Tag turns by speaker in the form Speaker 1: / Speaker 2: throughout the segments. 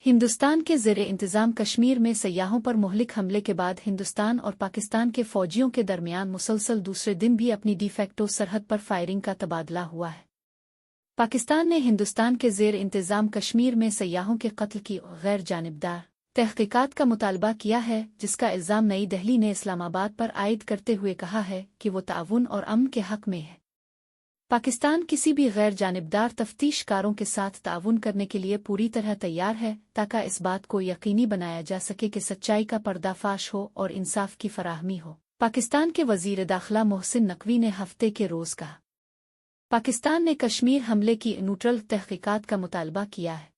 Speaker 1: हिंदुस्तान के ज़ेरे इंतज़ाम कश्मीर में सयाहों पर मुहलिक हमले के बाद हिंदुस्तान और पाकिस्तान के फ़ौजियों के दरमियान मुसलसल दूसरे दिन भी अपनी डिफेक्टो सरहद पर फायरिंग का तबादला हुआ है। पाकिस्तान ने हिंदुस्तान के ज़ेर इंतज़ाम कश्मीर में सयाहों के कत्ल की गैर जानिबदार तहक़ीक़ात का मुतालबा किया है, जिसका इल्ज़ाम नई दिल्ली ने इस्लामाबाद पर आयद करते हुए कहा है कि वो ताउन और अमन के हक़ में है। पाकिस्तान किसी भी गैर जानिबदार तफ्तीशकारों के साथ ताउन करने के लिए पूरी तरह तैयार है, ताकि इस बात को यकीनी बनाया जा सके कि सच्चाई का पर्दाफाश हो और इंसाफ की फराहमी हो। पाकिस्तान के वज़ीर दाखिला मोहसिन नकवी ने हफ्ते के रोज़ कहा, पाकिस्तान ने कश्मीर हमले की न्यूट्रल तहक़ीक़ात का मुतालबा किया है।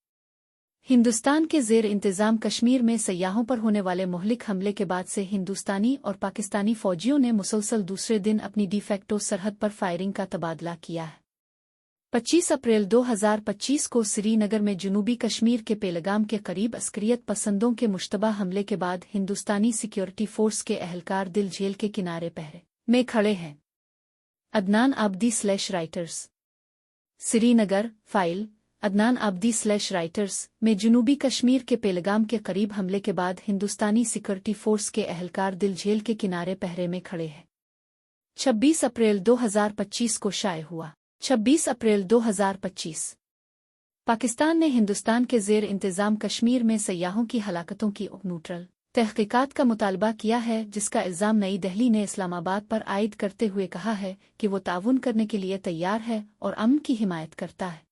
Speaker 1: हिंदुस्तान के ज़ेर इंतज़ाम कश्मीर में सयाहों पर होने वाले मुहलिक हमले के बाद से हिंदुस्तानी और पाकिस्तानी फ़ौजियों ने मुसलसल दूसरे दिन अपनी डिफेक्टो सरहद पर फायरिंग का तबादला किया है। 25 अप्रैल 2025 को श्रीनगर में जनूबी कश्मीर के पेलगाम के करीब अस्करियत पसंदों के मुश्तबा हमले के बाद हिंदुस्तानी सिक्योरिटी फोर्स के अहलकार दिल झेल के किनारे पहरे में खड़े हैं। अदनान आब्दी/राइटर्स श्रीनगर फाइल अदनान आब्दी/राइटर्स में जनूबी कश्मीर के पेलगाम के करीब हमले के बाद हिंदुस्तानी सिक्योरिटी फोर्स के अहलकार दिल झेल के किनारे पहरे में खड़े हैं। 26 अप्रैल 2025 को शाये हुआ। 26 अप्रैल 2025 पाकिस्तान ने हिंदुस्तान के ज़ेर इंतज़ाम कश्मीर में सयाहों की हलाकतों की न्यूट्रल तहक़ीक़ात का मुतालबा किया है, जिसका इल्ज़ाम नई दिल्ली ने इस्लामाबाद पर आयद करते हुए कहा है कि वो ताउन करने के लिए तैयार है और अमन की हिमायत करता है।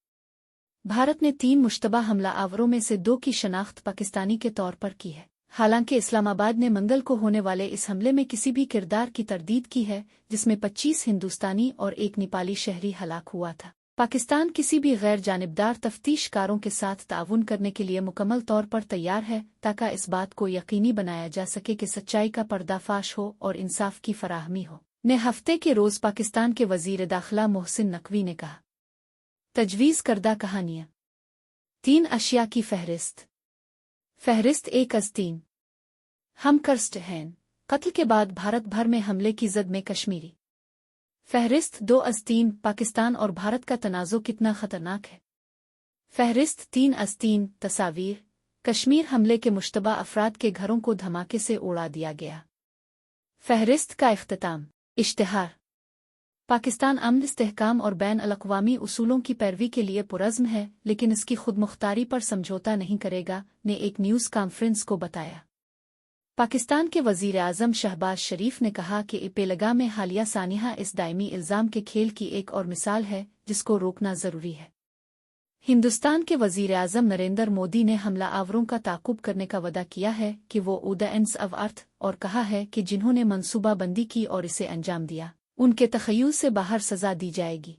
Speaker 1: भारत ने 3 मुश्तबा हमला आवरों में से 2 की शनाख्त पाकिस्तानी के तौर पर की है। हालांकि इस्लामाबाद ने मंगल को होने वाले इस हमले में किसी भी किरदार की तरदीद की है, जिसमें 25 हिंदुस्तानी और 1 नेपाली शहरी हलाक हुआ था। पाकिस्तान किसी भी गैर जानिबदार तफ्तीशकारों के साथ ताउन करने के लिए मुकम्मल तौर पर तैयार है, ताकि इस बात को यकीनी बनाया जा सके कि सच्चाई का पर्दाफाश हो और इंसाफ की फराहमी हो। ने हफ्ते के रोज़ पाकिस्तान के वज़ीर दाखिला मोहसिन नकवी ने कहा, तजवीज़ करदा कहानियाँ 3 अशिया की फहरिस्त। फहरिस्त 1 हम कर्स्ट हैं कत्ल के बाद भारत भर में हमले की जद में कश्मीरी। फहरिस्त 2 पाकिस्तान और भारत का तनाज़ो कितना ख़तरनाक है। फहरिस्त 3 तस्वीर कश्मीर हमले के मुश्तबा अफराद के घरों को धमाके से उड़ा दिया गया। फहरिस्त का इख्तिताम इश्तिहार पाकिस्तान अमन इस्तेहकाम और बैन अल-अक़वामी उसूलों की पैरवी के लिए पुरज़्म है, लेकिन इसकी खुदमुख्तारी पर समझौता नहीं करेगा, ने एक न्यूज़ कॉन्फ्रेंस को बताया। पाकिस्तान के वज़ीर आज़म शहबाज शरीफ ने कहा कि पेलगाम में हालिया सानिहा इस दायमी इल्ज़ाम के खेल की एक और मिसाल है, जिसको रोकना ज़रूरी है। हिंदुस्तान के वज़ीर आज़म नरेंद्र मोदी ने हमला आवरों का ताक़ुब करने का वदा किया है कि वो उद एंड्स ऑफ अर्थ, और कहा है कि जिन्होंने मनसूबाबंदी की और इसे अंजाम दिया, उनके तख़य्युल से बाहर सज़ा दी जाएगी।